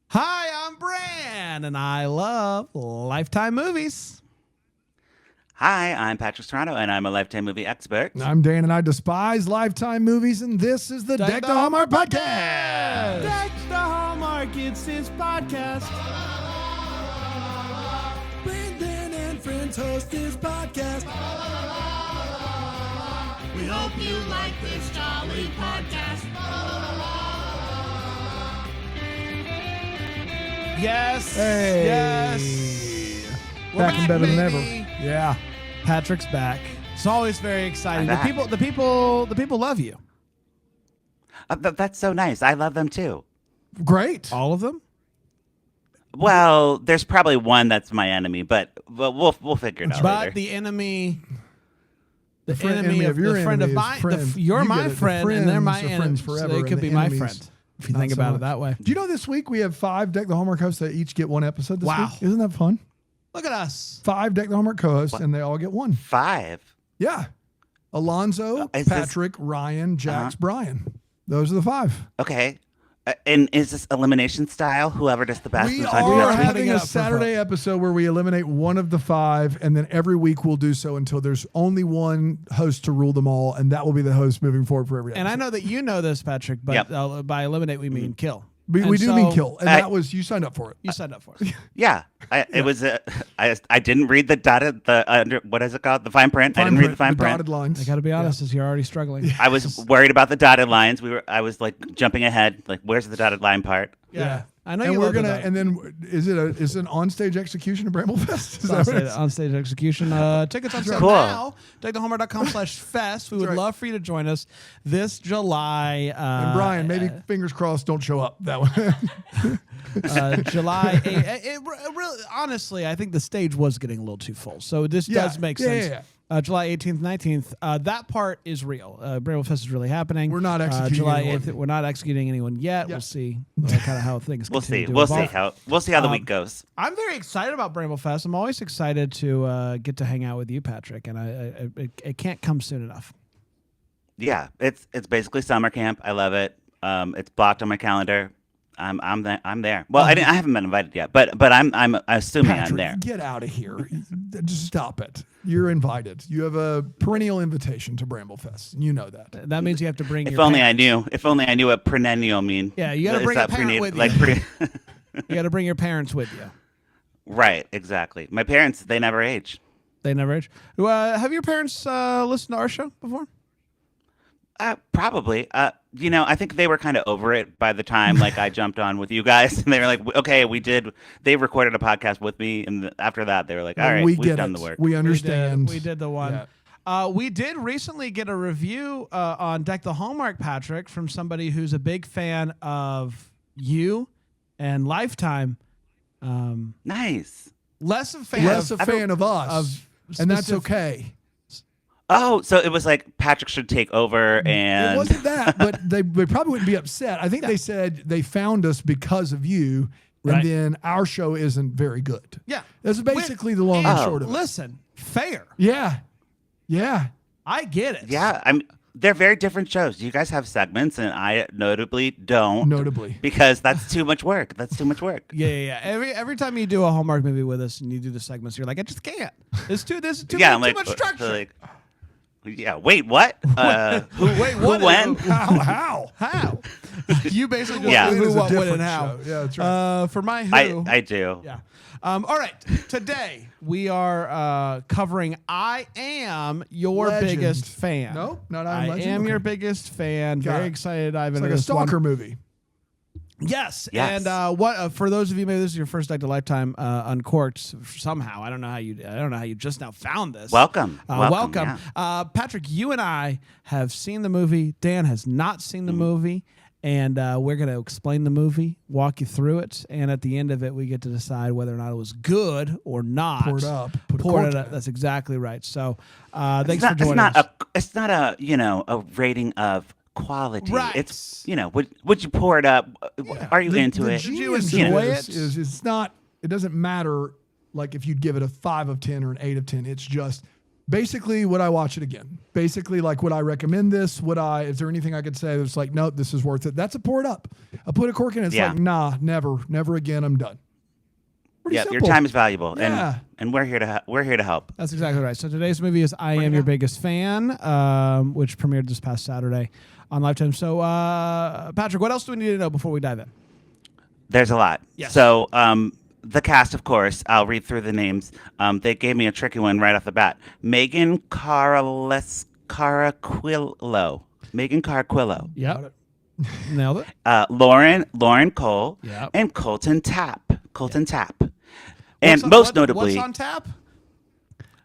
Hi, I'm Bran, and I love Lifetime movies. Hi, I'm Patrick Serrano, and I'm a Lifetime movie expert. I'm Dan, and I despise Lifetime movies, and this is the Deck the Hallmark Podcast. Deck the Hallmark, it's his podcast. Brandon and friends host this podcast. We hope you like this jolly podcast. Yes, Hey. yes. We're Back and better than ever. baby. Yeah. Patrick's back. It's always very exciting. I'm The back. people love you. That's so nice. I love them too. Great. All of them. Well, there's probably one that's my enemy, but we'll figure it out But later. the enemy, the friend- enemy of your the friend of enemy is my, friend. you're You my get it. The friend, and they're my friends are enemy. friends So forever, they and could the be my enemies, friend if you not think so about much. it that way. Do you know this week we have 5 Deck the Hallmark hosts that each get one episode this Wow. week? Isn't that fun? Look at us. 5 Deck the Hallmark co-hosts, and they all get one. 5. Yeah. Alonzo, Is this- Patrick, Ryan, Jax, Brian. Those are the 5. Okay. And is this elimination style? Whoever does the best We is on are next week? having it a up for Saturday episode where we eliminate one of the 5, and then every week we'll do so until there's only one host to rule them all, and that will be the host moving forward for every episode. And I know that you know this, Patrick, but Yep. by eliminate we mean kill. we And do so mean kill, and I- that was you signed up for it. You signed up for it. Yeah. It was. I didn't read the what is it called? The fine print. I Fine didn't read print, the fine print. dotted lines. I got to be honest, as you're already struggling. I was worried about the dotted lines. I was like jumping ahead. Like, where's the dotted line part? Yeah. I know And you we're love the gonna, dotted. and then is it an onstage execution of Bramblefest? Is that what On-stage, it is? on-stage execution. Tickets on sale Cool. now. TakeTheHomework.com/fest. We would right. love for you to join us this July. And Brian, maybe fingers crossed, don't show up that one. July 8th. Really, honestly, I think the stage was getting a little too full. So this does make sense. Yeah. July 18th, 19th. That part is real. Bramblefest is really happening. We're not executing July anyone. 8th. We're not executing anyone yet. Yeah. We'll see kind of how things We'll continue see. to We'll see evolve. how the week goes. I'm very excited about Bramblefest. I'm always excited to get to hang out with you, Patrick, and it can't come soon enough. Yeah, it's basically summer camp. I love it. It's blocked on my calendar. I'm there. Well, I haven't been invited yet, but I'm assuming Patrick, I'm there. get out of here. Just stop it. You're invited. You have a perennial invitation to Bramblefest. And you know that. That means you have to bring If your only I parents. knew. If only I knew what perennial mean. Yeah, you gotta Is bring a that parent with you. like You got to bring your parents with you. Right, exactly. My parents, they never age. They never age. Have your parents listened to our show before? Probably. I think they were kind of over it by the time like I jumped on with you guys, and they were like, "Okay, we did." They recorded a podcast with me, and after that, they were like, "All right, we we've get done it. the work." We understand. We did the one. Yeah. We did recently get a review on Deck the Hallmark, Patrick, from somebody who's a big fan of you and Lifetime. Nice. Less a fan Less of, a fan of us, and that's specific- okay. Oh, so it was like Patrick should take over, and It wasn't that, but they probably wouldn't be upset. I think they said they found us because of you, and Right. then our show isn't very good. Yeah. That's basically the long and Oh. short of it. Listen, fair. Yeah. I get it. yeah, they're very different shows. You guys have segments, and I notably don't. Notably. Because that's too much work. That's too much work. Yeah. Every time you do a Hallmark movie with us and you do the segments, you're like, I just can't. This is too Yeah, I'm much like, structure. like, yeah. Wait, what? Who? Wait, what? Who when? How? How? You basically just Yeah. do It is who, a what, when, different and how. show. Yeah, that's right. For my who. I do. Yeah. All right. Today we are covering I Am Your Legend. Biggest Fan. No, not I Am Legend? Am Okay. Your Biggest Fan. Got Very it. excited to dive It's into like a this one. stalker movie. Yes. Yes. And what for those of you maybe this is your first Deck to Lifetime Uncorked somehow. I don't know how you just now found this. Welcome. Welcome. Yeah. Patrick, you and I have seen the movie. Dan has not seen the movie. And we're going to explain the movie, walk you through it, and at the end of it, we get to decide whether or not it was good or not. Pour it up. Put a Pour cork it in up. it. That's exactly right. So thanks It's not, for joining us. It's not a rating of quality. Right. It's would you pour it up? Are you into the it? genius you of enjoy this it? is it's not. It doesn't matter like if you'd give it a 5 of 10 or an 8 of 10. It's just Basically, would I watch it again? Basically, like, would I recommend this? Is there anything I could say that's like, nope, this is worth it? That's a pour it up. I put a cork in it. It's like, nah, never again. I'm done. Pretty Yeah, simple. your time is valuable, Yeah. and we're here to help. That's exactly right. So today's movie is I Am Your Biggest Fan, which premiered this past Saturday on Lifetime. So, Patrick, what else do we need to know before we dive in? There's a lot. Yes. So, the cast, of course, I'll read through the names. They gave me a tricky one right off the bat. Megan Caraquillo. Megan Caraquillo. Yep. Nailed it. Lauren Cole. Yep. And Colton Tapp. And most notably, what's on tap?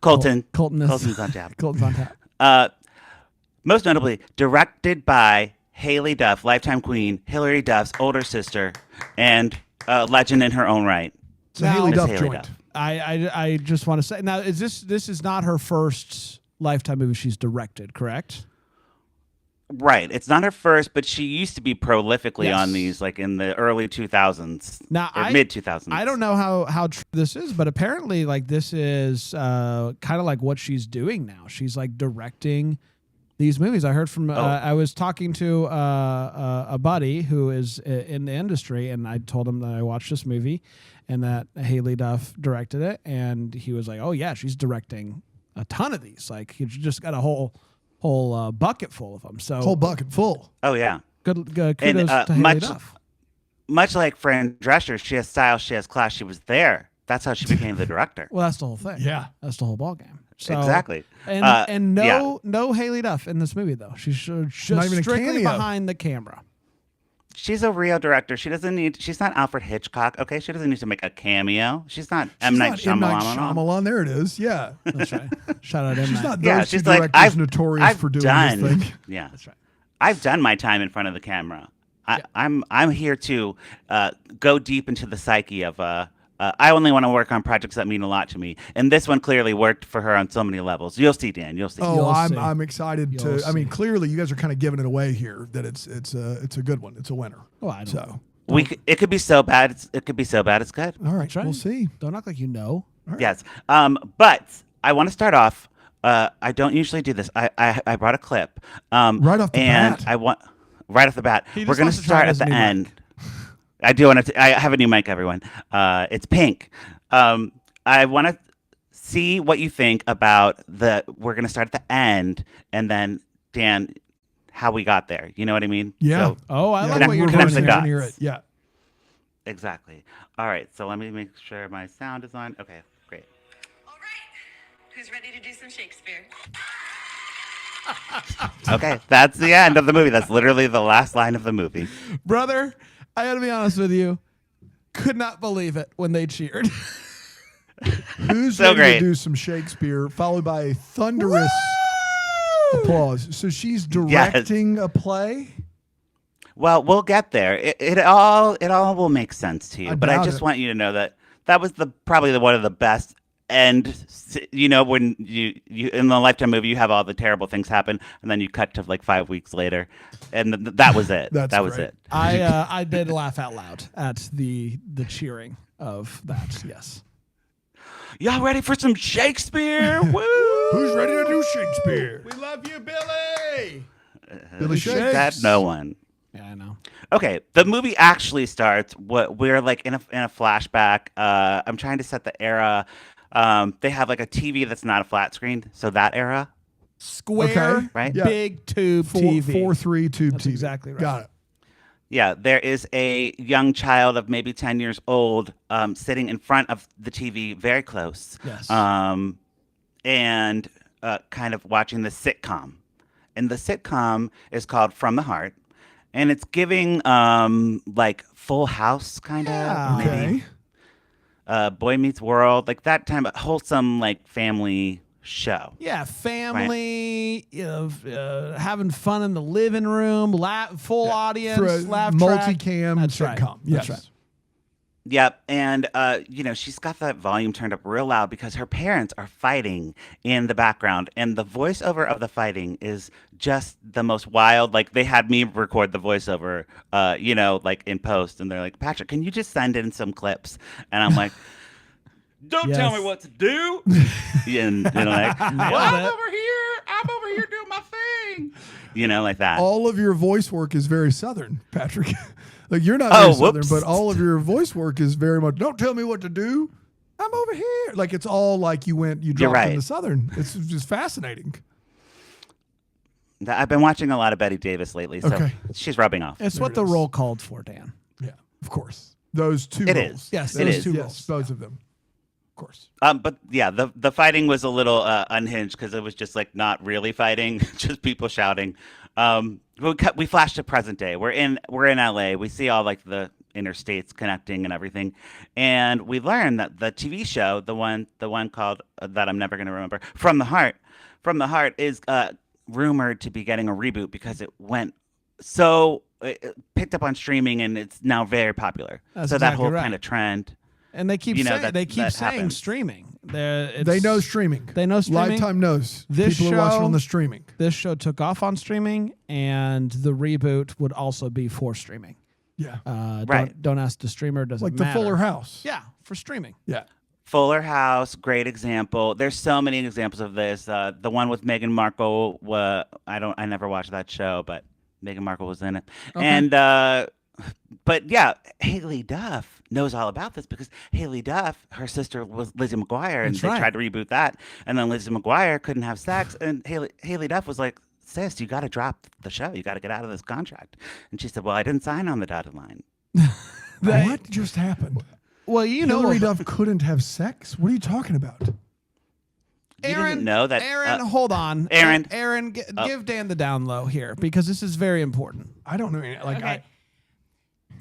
Colton's Colton's on tap. Colton's on tap. Most notably, directed by Hailey Duff, Lifetime Queen, Hillary Duff's older sister, and a legend in her own right. It's a Hailey It's Duff Hailey joint. Duff. I just want to say now, this is not her first Lifetime movie she's directed, correct? Right. It's not her first, but she used to be prolifically Yes. on these, like in the early 2000s, Now, or mid 2000s. I don't know how true this is, but apparently, like, this is kind of like what she's doing now. She's like directing these movies. I heard from I was talking to a buddy who is in the industry, and I told him that I watched this movie and that Hailey Duff directed it, and he was like, "Oh yeah, she's directing a ton of these. Like, he just got a whole bucket full of them." So Whole bucket full. Oh, yeah. good kudos And, to Hailey Duff. Much like Fran Drescher, she has style, she has class, she was there. That's how she became the director. Well, that's the whole thing. Yeah. That's the whole ballgame. So, Exactly. And yeah. no Hailey Duff in this movie though. She's just Not even a strictly cameo. behind the camera. She's a real director. She's not Alfred Hitchcock, okay? She doesn't need to make a cameo. She's not M. Night She's not M. Night Shyamalan. Shyamalan. There it is. Yeah. That's right. Shout out M. She's Night. not those Yeah, two she's like, directors notorious I've for doing done. this thing. Yeah. That's right. I've done my time in front of the camera. I'm here to go deep into the psyche of I only want to work on projects that mean a lot to me, and this one clearly worked for her on so many levels. You'll see, Dan. You'll see. Oh, You'll see. I'm excited You'll to. I mean, see. clearly, you guys are kind of giving it away here. That it's a good one. It's a winner. Oh, I don't. So, It could be so bad. It could be so bad. It's good. all right, That's right. we'll see. Don't act like you know. Yes. But I want to start off. I don't usually do this. I brought a clip. Right off the and bat. I want right off the bat. He We're just gonna wants to try start it at as a the new end. mic. I do want to. I have a new mic, everyone. It's pink. I want to see what you think about the. We're gonna start at the end, and then Dan, how we got there. You know what I mean? Yeah. So, Oh, I like Connect- what you're connect doing the here. dots. Hear it. Yeah. exactly. All right. So let me make sure my sound is on. Okay. Great. All right. Who's ready to do some Shakespeare? Okay. That's the end of the movie. That's literally the last line of the movie. Brother, I got to be honest with you. Could not believe it when they cheered. Who's So ready great. to do some Shakespeare, followed by a thunderous applause? So she's directing a play. Well, we'll get there. It all will make sense to you. I But I doubt just it. want you to know that was probably one of the best end. You know, when you in the Lifetime movie, you have all the terrible things happen, and then you cut to like 5 weeks later, and that was it. That's that was great. it. I did laugh out loud at the cheering of that. Yes. Y'all ready for some Shakespeare? Woo! Who's ready to do Shakespeare? We love you, Billy. Billy Shakes. That no one. Yeah, I know. Okay, the movie actually starts. We're like in a flashback. I'm trying to set the era. They have like a TV that's not a flat screen, so that era. Square, Okay. Right? Yeah. big tube TV. 4-3 tube That's TV. exactly right. Got it. Yeah, there is a young child of maybe 10 years old sitting in front of the TV very close. Yes. And kind of watching the sitcom. And the sitcom is called From the Heart. And it's giving like Full House kind of. Yeah. Okay. Boy Meets World, like that time, a wholesome like family show. Yeah, family, having fun in the living room, full audience, For a laugh track. multicam That's right. sitcom. That's Yes. right. Yep, and she's got that volume turned up real loud because her parents are fighting in the background, and the voiceover of the fighting is just the most wild. Like they had me record the voiceover, like in post, and they're like, "Patrick, can you just send in some clips?" And I'm like, Don't Yes. tell me what to do. And like, well, I'm over here doing my thing. Like that. All of your voice work is very Southern, Patrick. Like you're not Oh, very Southern, whoops. but all of your voice work is very much. Don't tell me what to do. I'm over here. Like it's all like you dropped right. into Southern. It's just fascinating. I've been watching a lot of Betty Davis lately, so Okay. she's rubbing off. It's what the role called for, Dan. Yeah, of course. Those two It roles. is. Yes, It those is. two Yes, roles. both of them. Of course. But yeah, the fighting was a little unhinged because it was just like not really fighting, just people shouting. We flashed to present day. We're in LA. We see all like the interstates connecting and everything, and we learn that the TV show, the one called that I'm never going to remember, From the Heart is rumored to be getting a reboot because it picked up on streaming and it's now very popular. That's so that exactly whole right. kind of trend. And they keep saying that saying happens. streaming. They know streaming. They know streaming. Lifetime knows. This People are watching show- on the streaming. This show took off on streaming, and the reboot would also be for streaming. Yeah. Right. Don't ask the streamer. Doesn't Like the matter. Fuller House. Yeah, for streaming. Yeah. Fuller House, great example. There's so many examples of this. The one with Meghan Markle, I never watched that show, but Meghan Markle was in it. Okay. And but yeah, Hailey Duff knows all about this because Hailey Duff, her sister was Lizzie McGuire, and That's they right. tried to reboot that, and then Lizzie McGuire couldn't have sex, and Hailey Duff was like, "Sis, you got to drop the show. You got to get out of this contract." And she said, "Well, I didn't sign on the dotted line." What just happened? Well, Hillary Duff couldn't have sex? What are you talking about? You didn't know that? Aaron, hold on. Aaron. Aaron, give Dan the down low here because this is very important. I don't know. Like Okay.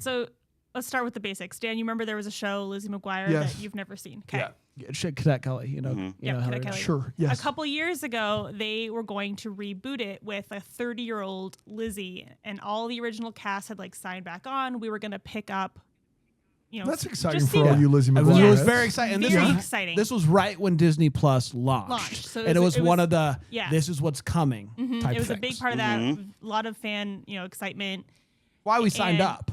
So let's start with the basics. Dan, you remember there was a show, Lizzie McGuire, Yes. that you've never seen. Okay. Yeah. Cadet Kelly, you know. Mm-hmm. You Yeah, know Cadet Hillary Kelly. Duff. Sure. Yes. A couple years ago, they were going to reboot it with a 30-year-old Lizzie, and all the original cast had like signed back on. We were going to pick up, That's exciting just for see all that. you Lizzie It McGuire. was, it was heads. very exciting. And this Very was, exciting. This was right when Disney Plus launched. Launched. So and it was it one was- of the, yeah. this is what's coming type It was a things. big part of that. A lot of fan, excitement. Why we signed And- up.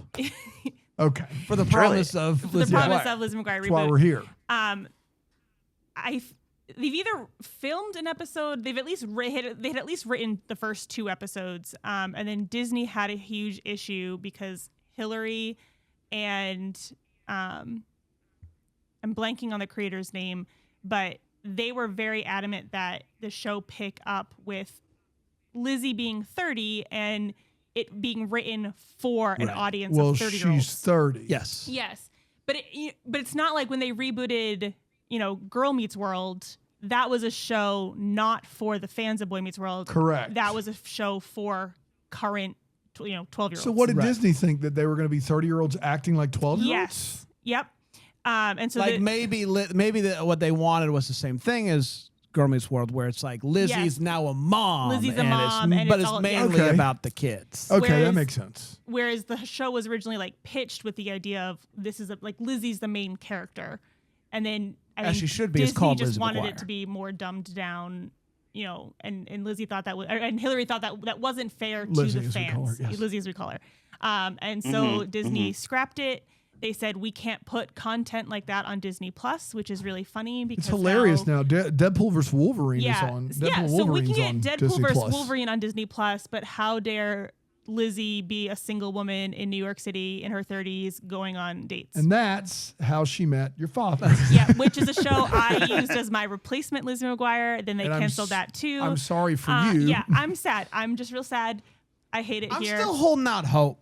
Okay. For the Truly. promise of The Lizzie promise McGuire. of Lizzie McGuire That's why reboot. we're here. They've either filmed an episode, they had at least written the first 2 episodes, and then Disney had a huge issue because Hillary and I'm blanking on the creator's name, but they were very adamant that the show pick up with Lizzie being 30 and it being written for an audience Well, of 30-year-olds. she's 30. Yes. Yes, but it's not like when they rebooted, Girl Meets World. That was a show not for the fans of Boy Meets World. Correct. That was a show for current, 12-year-olds. So what did Right. Disney think, that they were going to be 30-year-olds acting like 12-year-olds? Yes. Yep. And so Like maybe what they wanted was the same thing as Girl Meets World, where it's like Lizzie's Yes. now a mom. Lizzie's a and mom, and but it's it's all- mainly Okay. about the kids. Okay, that Whereas- makes sense. whereas the show was originally like pitched with the idea of this is Lizzie's the main character, and then I As think she should be, it's Disney called just Lizzie wanted McGuire. it to be more dumbed down, and Lizzie thought that and Hillary thought that wasn't fair Lizzie, to the as we call her, fans. yes. Lizzie, as we call her, and so Disney scrapped it. They said we can't put content like that on Disney Plus, which is really funny because It's hilarious now. Deadpool vs. Wolverine Yeah, is on. Deadpool yeah. So we Wolverine's can on get Deadpool Disney vs. Plus. Wolverine on Disney Plus, but how dare Lizzie be a single woman in New York City in her 30s going on dates? And that's how she met your father. Yeah, which is a show I used as my replacement, Lizzie McGuire. Then they And I'm canceled s- that too. I'm sorry for you. Yeah, I'm sad. I'm just real sad. I hate it I'm here. still holding out hope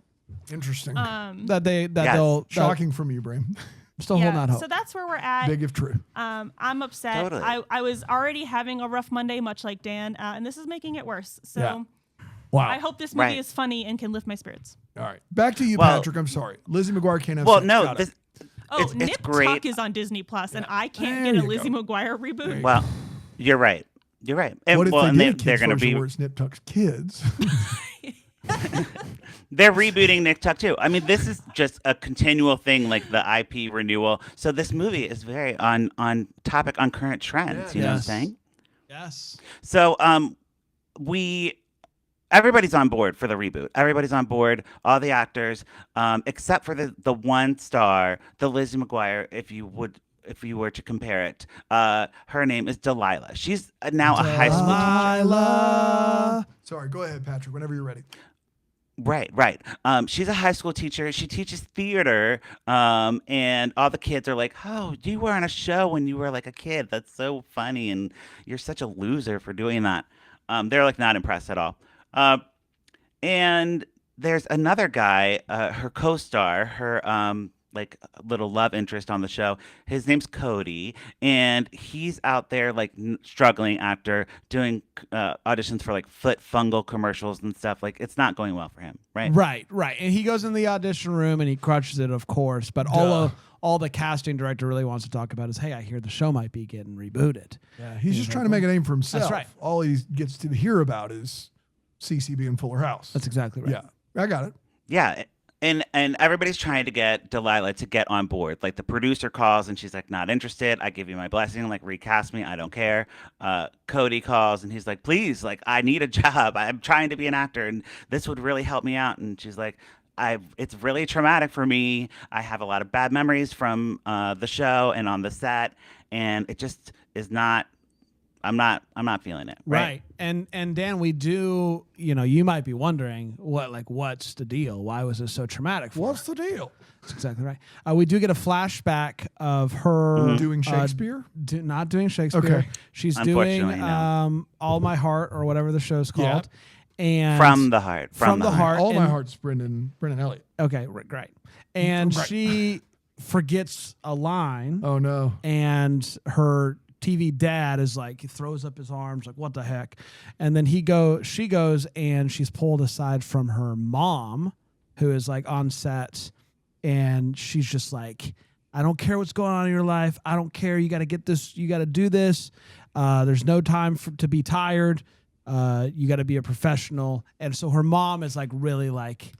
Interesting. that Yes. they'll Shocking from you, Bram. I'm still holding out hope. So that's where we're at. Big if true. I'm upset. Totally. I was already having a rough Monday, much like Dan, and this is making it worse. So Yeah. Wow. I hope this movie Right. is funny and can lift my spirits. All right. Back to you, Well- Patrick. I'm sorry. Lizzie McGuire can't have Well, sex. no, Got it. Oh, it's Nip great. Tuck is on Disney Plus, and I can't There get a you Lizzie go. McGuire reboot. Well, you're right. You're right. And, What if well, they and did a they're kids going to version be where it's Nip Tuck's kids? they're rebooting Nick Tuck too. I mean, this is just a continual thing, like the IP renewal. So this movie is very on topic, on current trends. You know what I'm Yes. saying? Yes. So everybody's on board for the reboot. Everybody's on board, all the actors, except for the one star, the Lizzie McGuire. if you were to compare it. Her name is Delilah. She's now a high school teacher. Delilah. Sorry, go ahead, Patrick, whenever you're ready. Right. She's a high school teacher. She teaches theater, and all the kids are like, "Oh, you were on a show when you were like a kid. That's so funny, and you're such a loser for doing that." They're like not impressed at all. And there's another guy, her co-star, her like little love interest on the show. His name's Cody, and he's out there like struggling after doing auditions for like foot fungal commercials and stuff. Like it's not going well for him, right? Right. And he goes in the audition room and he crushes it, of course. But all the casting director really wants to talk about is, hey, I hear the show might be getting rebooted. Yeah, he's just trying to make a name for himself. That's right. All he gets to hear about is CCB and Fuller House. That's exactly right. Yeah, I got it. Yeah. And everybody's trying to get Delilah to get on board. Like the producer calls and she's like, not interested. I give you my blessing. Like recast me. I don't care. Cody calls and he's like, please, like I need a job. I'm trying to be an actor and this would really help me out. And she's like, it's really traumatic for me. I have a lot of bad memories from the show and on the set. And it just is not. I'm not feeling it. Right. And Dan, we do, you might be wondering what's the deal? Why was this so traumatic for What's her? the deal? That's exactly right. We do get a flashback of her doing Shakespeare? Not doing Shakespeare. Okay. She's doing Unfortunately, no. All My Heart or whatever the show's called. And From the heart. From the heart. All My and- Heart's Brendan Elliott. Okay, great. And she forgets a line. Oh no. And her TV dad is like, he throws up his arms like, what the heck? And then she goes and she's pulled aside from her mom, who is like on set, and she's just like, I don't care what's going on in your life. I don't care. You got to get this. You got to do this. There's no time to be tired. You got to be a professional. And so her mom is like really like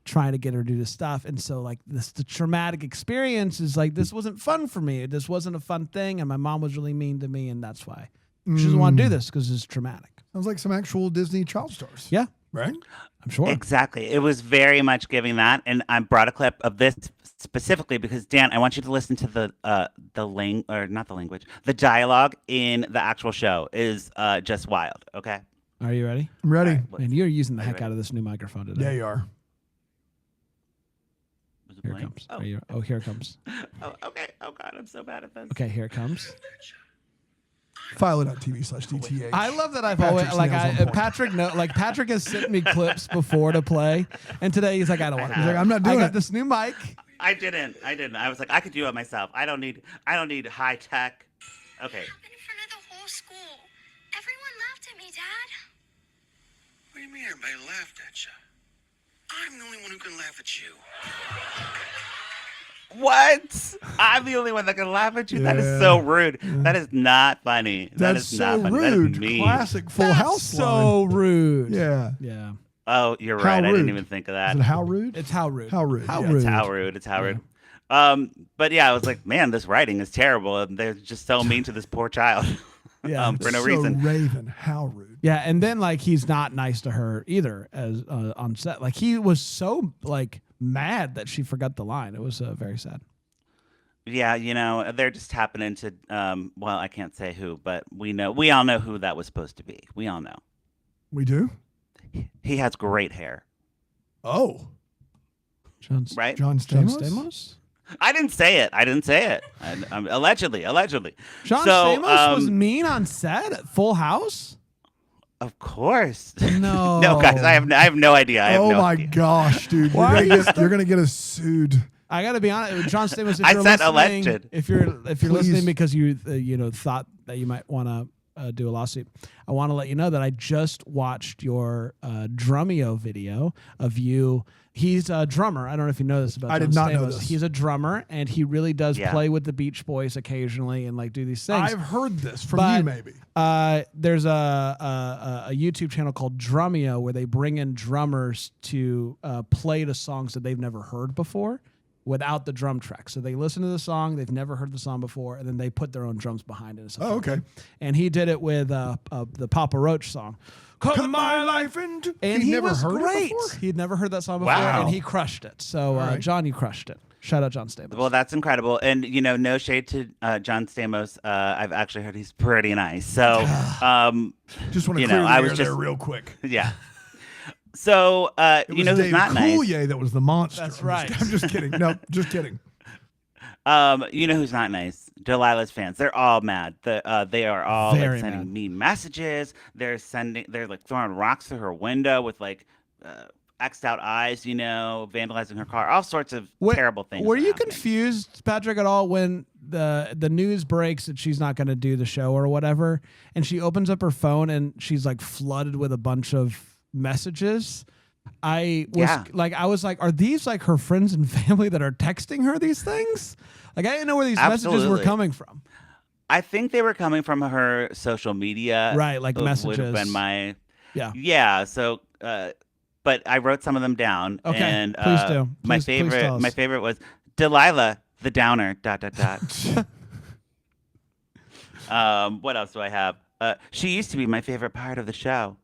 trying to get her to do this stuff. And so like the traumatic experience is like, this wasn't fun for me. This wasn't a fun thing. And my mom was really mean to me. And that's why she doesn't want to do this, because it's traumatic. Sounds like some actual Disney child stars. Yeah. Right? I'm sure. Exactly. It was very much giving that. And I brought a clip of this specifically because, Dan, I want you to listen to the dialogue in the actual show is just wild. Okay. Are you ready? I'm ready. Right, And you're using the heck ready? out of this new microphone today. Yeah, you are. Was it Here it playing? comes. Oh. Here it comes. Oh, okay. Oh, God. I'm so bad at this. Okay, here it comes. Fileit.tv/DTH. I love that I've Patrick's always nails on point. Patrick has sent me clips before to play, and today he's like, I don't want. He's like, I'm not I doing got it. this new mic. I didn't. I was like, I could do it myself. I don't need high tech. Okay. In front of the whole school. Everyone laughed at me, Dad. What do you mean everybody laughed at you? I'm the only one who can laugh at you. What? I'm the only one that can laugh at you. That is so rude. That is not funny. That That's is so not funny. That rude. is mean. Classic Full House So line. rude. Yeah. Yeah. Oh, you're How right. I rude. didn't even think of that. Is it how rude? It's how rude. How rude. How Yeah. rude. It's how rude. It's how rude. But yeah, I was like, man, this writing is terrible. And they're just so mean to this poor child. Yeah. For no so reason. Raven, how rude. Yeah, and then like he's not nice to her either as on set. Like he was so like mad that she forgot the line. It was very sad. Yeah, they're just happening to. Well, I can't say who, but we all know who that was supposed to be. We all know. We do? He has great hair. Oh. Right? John John Stamos? Stamos? I didn't say it. Allegedly. John So, Stamos was mean on set at Full House? Of course. No. No, guys, I have no idea. I have Oh no my idea. gosh, dude. Why are You're gonna get us sued. I got to be honest, John Stamos. If I you're said listening, alleged. if you're Please. listening because you thought that you might want to do a lawsuit, I want to let you know that I just watched your Drumeo video of you. He's a drummer. I don't know if you know this about. I John did not Stamos. know this. He's a drummer, and he really does Yeah. play with the Beach Boys occasionally and like do these things. I've heard this from But, you, maybe. There's a YouTube channel called Drumeo where they bring in drummers to play the songs that they've never heard before without the drum track. So they listen to the song, they've never heard the song before, and then they put their own drums behind it. And stuff Oh, like okay. that. And he did it with the Papa Roach song. Cut my life into. And He'd he never was heard great. it before? He'd never heard that song before, Wow. and he crushed it. So, right. John, you crushed it. Shout out John Stamos. Well, that's incredible. And, no shade to John Stamos. I've actually heard he's pretty nice. So, Just want to you clear know, the I air was there just- real quick. yeah. So, It you was know who's Dave not nice? Coulier that was the monster. That's right. I'm just kidding. No, just kidding. You know who's not nice? Delilah's fans. They're all mad. They are all Very sending mad. mean messages. They're like throwing rocks through her window with like X'd out eyes, vandalizing her car, all sorts of terrible things. Were are you happening. confused, Patrick, at all when the news breaks that she's not going to do the show or whatever, and she opens up her phone and she's like flooded with a bunch of messages? I was like, are these like her friends and family that are texting her these things? Like, I didn't know where these messages were Absolutely. coming from. I think they were coming from her social media. Right, like Would have messages. been my Yeah. So, but I wrote some of them down. Okay, and please do. My Please tell favorite. us. My favorite was Delilah the Downer. ... What else do I have? She used to be my favorite part of the show.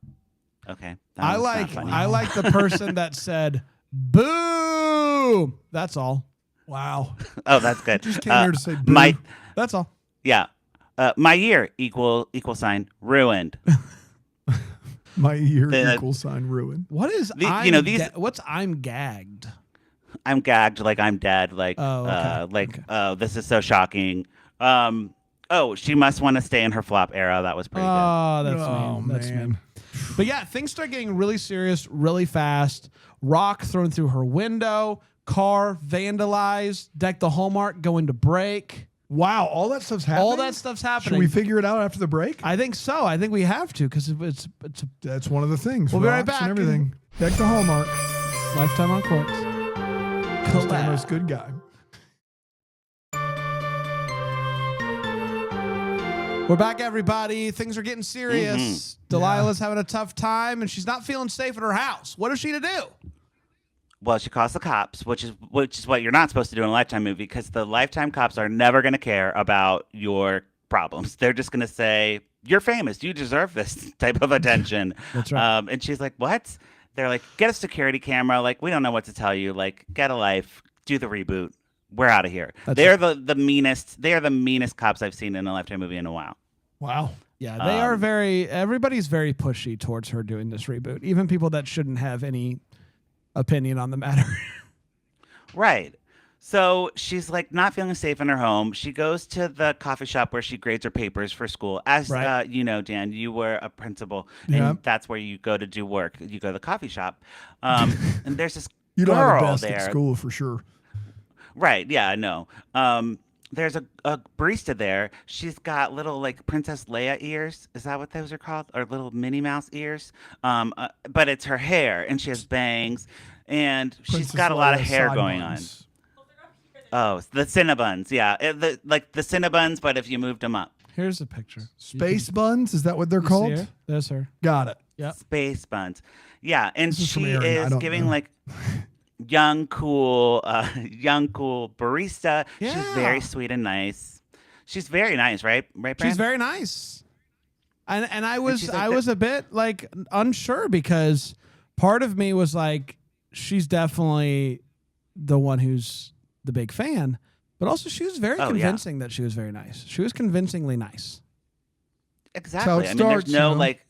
Okay. I That was not like funny. I like the person that said boo. That's all. Wow. Oh, that's good. Just came here to say boo. My That's all. yeah. My year equal sign ruined. My ear The- equal sign ruined. What is what's I'm gagged? I'm gagged, like I'm dead, like Oh, okay. oh, this is so shocking. Oh, she must want to stay in her flop era. That was pretty good. Oh, that's Oh, mean. That's man. mean. But yeah, things start getting really serious really fast. Rock thrown through her window, car vandalized, deck the Hallmark going to break. Wow, all that stuff's happening? All that stuff's Should happening. we figure it out after the break? I think so. I think we have to because it's That's one of the things. We'll be right Rocks back. and everything. Deck the Hallmark. Lifetime Uncorked. Stamos, good guy. We're back, everybody. Things are getting serious. Delilah's having a tough time, and she's not feeling safe at her house. What is she to do? Well, she calls the cops, which is what you're not supposed to do in a Lifetime movie, because the Lifetime cops are never going to care about your problems. They're just going to say, "You're famous. You deserve this type of attention." That's right. And she's like, "What?" They're like, "Get a security camera. Like, we don't know what to tell you. Like, get a life. Do the reboot. We're out of here." They're the meanest. They are the meanest cops I've seen in a Lifetime movie in a while. Wow. Yeah, they are everybody's very pushy towards her doing this reboot. Even people that shouldn't have any opinion on the matter. Right. So she's like not feeling safe in her home. She goes to the coffee shop where she grades her papers for school. As Right. Dan, you were a principal, Yeah. and that's where you go to do work. You go to the coffee shop, and there's this You don't have girl the best there. at school for sure. Right. Yeah, I know. There's a barista there. She's got little like Princess Leia ears. Is that what those are called? Or little Minnie Mouse ears? But it's her hair, and she has bangs, and she's Princess got a lot of Leia hair going on. sideburns. Oh, the Cinnabons. Yeah, like the Cinnabons, but if you moved them up. Here's a picture. Space buns, is that what they're You see called? her? There's her. Got it. Yep. Space buns. Yeah, and This is from she Erin, I is don't giving know. like young, cool barista. She's Yeah. very sweet and nice. She's very nice, right? Right, Bran? She's very nice. And I was she's like I the- was a bit like unsure because part of me was like she's definitely the one who's the big fan, but also she was very Oh, yeah. convincing that she was very nice. She was convincingly nice. Exactly. it I mean, starts, there's no you know? like,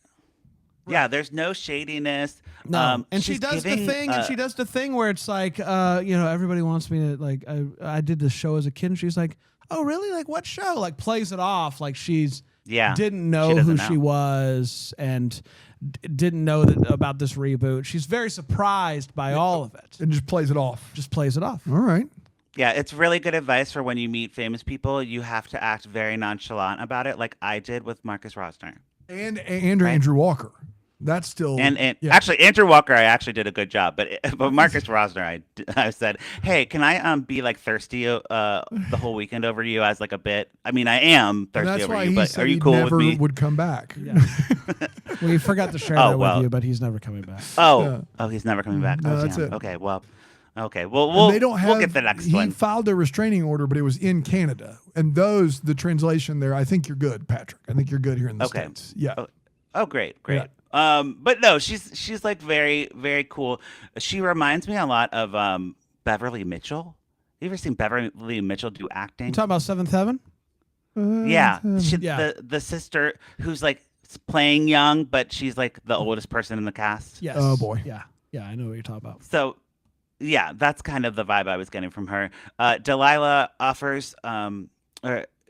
yeah, there's no shadiness. No, and she she's does giving, the thing, and she does the thing where it's like, everybody wants me to like. I did the show as a kid, and she's like, "Oh, really? Like what show?" Like plays it off like she's Yeah, didn't know doesn't who know. she was and didn't know about this reboot. She's very surprised by all of it. And just plays it off. Just plays it off. All right. Yeah, it's really good advice for when you meet famous people. You have to act very nonchalant about it, like I did with Marcus Rosner. And Right. Andrew Walker. That's still And yeah. actually, Andrew Walker, I actually did a good job. But Marcus Rosner, I said, hey, can I be like thirsty the whole weekend over you as like a bit? I mean, I am And thirsty that's over why you, he but said are you he cool never with me? would come back. We forgot to share Oh, that well. with you, but he's never coming back. Oh, he's never coming back. No, Oh, that's damn. it. Okay, well, And we'll they don't have, we'll get the next he one. filed a restraining order, but it was in Canada. And the translation there, I think you're good, Patrick. I think you're good here in the Okay. States. Yeah. Oh, great. But no, she's like very, very cool. She reminds me a lot of Beverly Mitchell You ever seen Beverly Mitchell do acting? You talking about Seventh Heaven? Yeah, Yeah. the sister who's like playing young, but she's like the oldest person in the cast. Yes. Oh, boy. Yeah. Yeah, I know what you're talking about. So, yeah, that's kind of the vibe I was getting from her. Delilah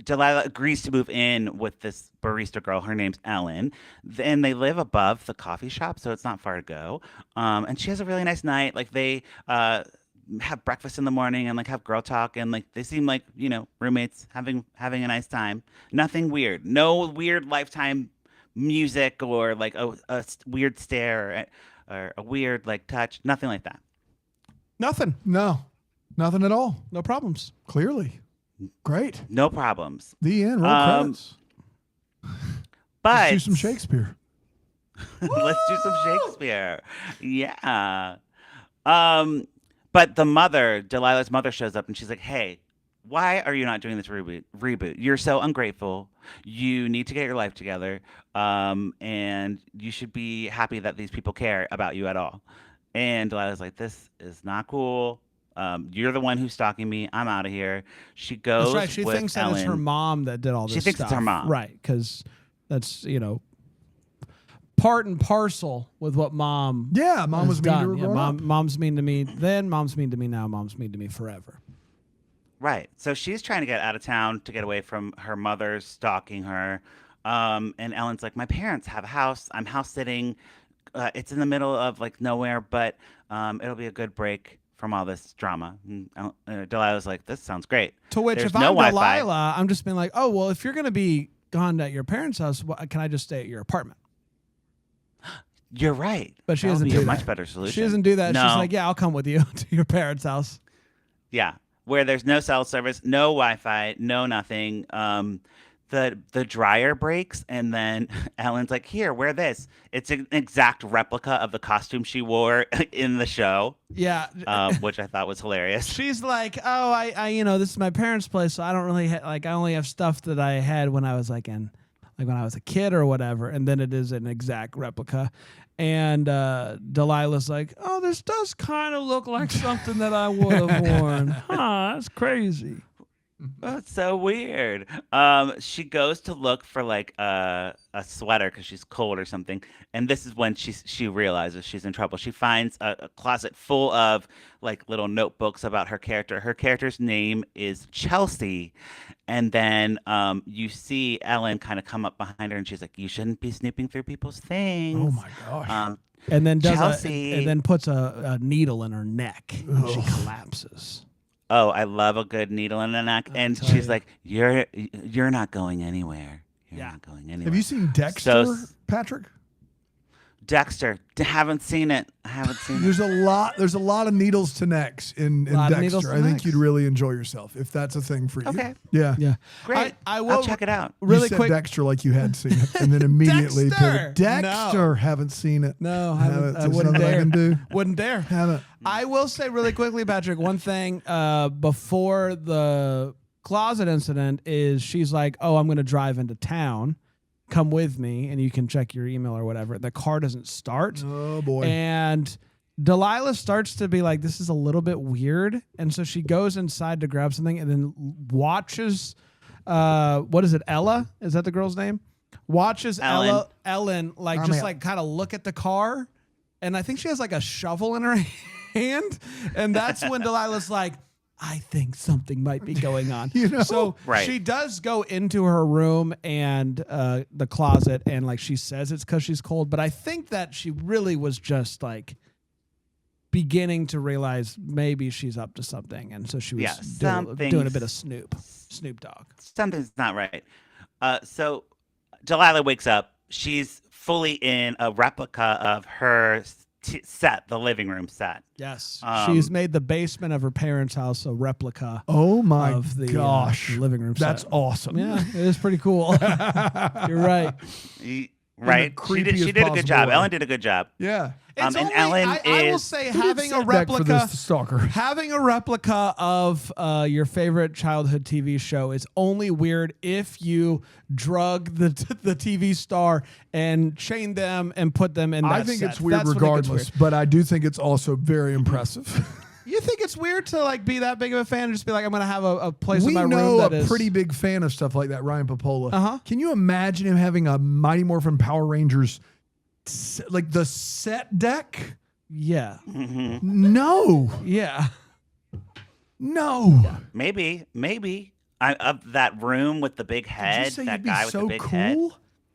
Delilah agrees to move in with this barista girl. Her name's Ellen. And they live above the coffee shop, so it's not far to go. And she has a really nice night. Like they have breakfast in the morning and like have girl talk, and like they seem like, you know, roommates having a nice time. Nothing weird. No weird Lifetime music or like a weird stare or a weird like touch. Nothing like that. Nothing. No, nothing at all. No problems. Clearly. Great. No problems. The end. Roll credits. But Let's do some Shakespeare. let's do some Shakespeare. Yeah. But the mother, Delilah's mother, shows up and she's like, "Hey, why are you not doing this reboot? You're so ungrateful. You need to get your life together. And you should be happy that these people care about you at all." And Delilah's like, "This is not cool. You're the one who's stalking me. I'm out of here." She goes. That's right. She with thinks that it's her Ellen. mom that did all this She thinks it's stuff. her mom. Right. Because that's, you know, part and parcel with what mom Yeah, mom has was mean to done. her Yeah, growing up. mom's mean to me then, mom's mean to me now, mom's mean to me forever. Right. So she's trying to get out of town to get away from her mother stalking her. And Ellen's like, "My parents have a house. I'm house sitting. It's in the middle of like nowhere, but it'll be a good break from all this drama." And Delilah's like, "This sounds great." To which, There's if no I'm Wi-Fi. Delilah, I'm just being like, "Oh, well, if you're going to be gone at your parents' house, can I just stay at your apartment?" You're right. But she That would doesn't be do a that. much better solution. She doesn't do that. No. She's like, "Yeah, I'll come with you to your parents' house." Yeah, where there's no cell service, no Wi-Fi, no nothing. The dryer breaks, and then Ellen's like, "Here, wear this." It's an exact replica of the costume she wore in the show, Yeah. which I thought was hilarious. She's like, "Oh, I you know, this is my parents' place, so I don't really I only have stuff that I had when I was when I was a kid or whatever." And then it is an exact replica. And Delilah's like, "Oh, this does kind of look like something that I would have worn." Huh, that's crazy. That's so weird. She goes to look for like a sweater because she's cold or something, and this is when she realizes she's in trouble. She finds a closet full of like little notebooks about her character. Her character's name is Chelsea, and then you see Ellen kind of come up behind her, and she's like, "You shouldn't be snooping through people's things." Oh my gosh. And then Chelsea. and then puts a needle in her neck, and she collapses. Oh, I love a good needle in the neck, and tell she's you. like, "You're not going anywhere. You're Yeah. not going anywhere." Have you seen Dexter, So Patrick? Dexter? Haven't seen it. I haven't seen it. There's a lot of needles to necks in Lot of needles Dexter. to I think necks. you'd really enjoy yourself if that's a thing for you. Okay. Yeah. Yeah. Great. I will I'll check it out. You really said quick. Dexter like you had seen it, and then immediately Dexter! Dexter. Haven't seen it. No, Haven't. I There's wouldn't nothing I dare. can do. Wouldn't dare. Haven't. I will say really quickly, Patrick, one thing before the closet incident is she's like, "Oh, I'm going to drive into town. Come with me, and you can check your email or whatever." The car doesn't start. Oh boy. And Delilah starts to be like, "This is a little bit weird." And so she goes inside to grab something and then watches, what is it? Ella? Is that the girl's name? Watches Ellen. Ellen like I'm just Ellen. like kind of look at the car. And I think she has like a shovel in her hand. And that's when Delilah's like, "I think something might be going on." You know? So Right. she does go into her room and the closet, and like she says it's because she's cold. But I think that she really was just like beginning to realize maybe she's up to something. And so she was Yeah, doing a bit of Snoop Dogg. Something's not right. So Delilah wakes up. She's fully in a replica of her set, the living room set. Yes. Um, She's made the basement of her parents' house a replica Oh my of the gosh. living room That's set. awesome. Yeah, it is pretty cool. You're right. Right? She creepiest did a possible good job. way. Ellen did a good job. Yeah. It's And only, Ellen I will is- say Who did having a sound deck for replica this stalker? having a replica of your favorite childhood TV show is only weird if you drug the TV star and chain them and put them in that I think set. it's weird That's when it gets regardless, but I do think it's also very impressive. You think it's weird to like be that big of a fan and just be like, I'm gonna have a place in my room know that a is pretty big fan of stuff like that, Ryan Popola. Uh-huh. Can you imagine him having a Mighty Morphin Power Rangers like the set deck? Yeah. No. Yeah. No. Maybe. Of that room with the big Did head, you say that you'd be guy with so the big cool? head.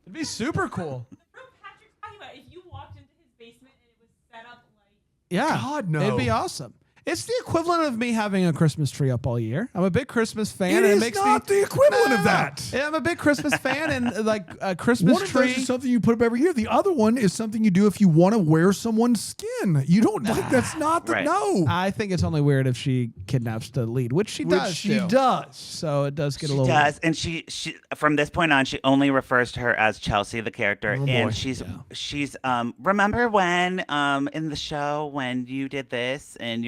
It'd be super cool. The room Patrick's talking about, if you walked into his basement and it was set up like Yeah. God, no. It'd be awesome. It's the equivalent of me having a Christmas tree up all year. I'm a big Christmas fan. It and is it makes not me, the equivalent No. of that. Yeah, I'm a big Christmas fan, and like a Christmas One of tree. those is something you put up every year. The other one is something you do if you want to wear someone's skin. You don't like that's not the Right. no. I think it's only weird if she kidnaps the lead, which she does. She too. does. So it does get a She little. does, and she from this point on, she only refers to her as Chelsea, the character, boy. and she's remember when in the show when you did this, and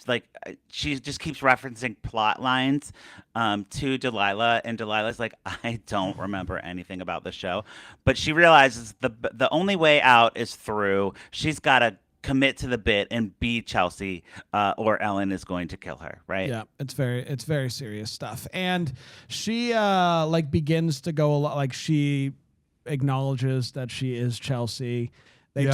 like she just keeps referencing plot lines to Delilah, and Delilah's like, I don't remember anything about the show, but she realizes the only way out is through. She's got to commit to the bit and be Chelsea, or Ellen is going to kill her, right? Yeah, it's very serious stuff, and she like begins to go a lot. Like she acknowledges that she is Chelsea. They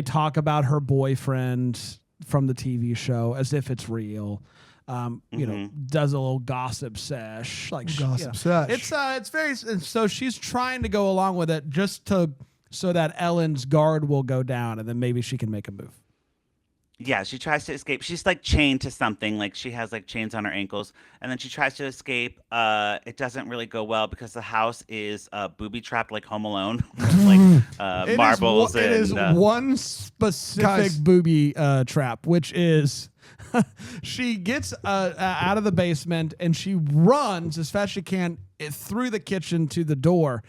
talk about her boyfriend from the TV show as if it's real. You know, does a little gossip sesh, like Gossip sesh. It's very, and so she's trying to go along with it just so that Ellen's guard will go down, and then maybe she can make a move. Yeah, she tries to escape. She's like chained to something, like she has like chains on her ankles, and then she tries to escape. It doesn't really go well because the house is booby trapped like Home Alone, with like marbles. It is one specific Guys. booby trap, which is she gets out of the basement and she runs as fast as she can through the kitchen to the door,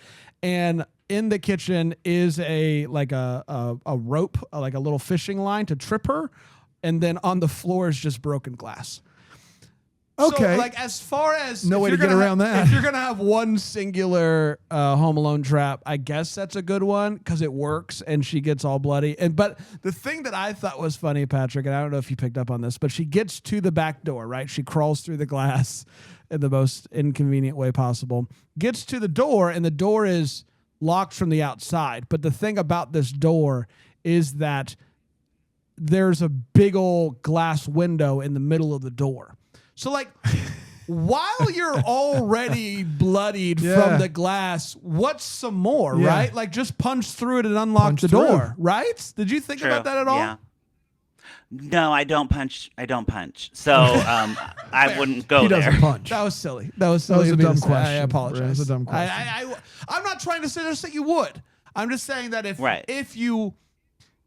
and in the kitchen is a rope, like a little fishing line to trip her, and then on the floor is just broken glass. Okay. So, like, as far as No if way you're to get gonna around that. If you're gonna have one singular Home Alone trap, I guess that's a good one because it works and she gets all bloody. But the thing that I thought was funny, Patrick, and I don't know if you picked up on this, but she gets to the back door, right? She crawls through the glass in the most inconvenient way possible. Gets to the door, and the door is locked from the outside. But the thing about this door is that there's a big old glass window in the middle of the door. So, like, while you're already bloodied from the glass, what's some more, right? Like, just punch through it and unlock the door, right? Did you think about that at all? Yeah. No, I don't punch. So I wouldn't go He there. doesn't punch. That was silly. That was silly. was a of me to dumb say. question. I apologize. It was a dumb question. I'm not trying to suggest that you would. I'm just saying that Right. if you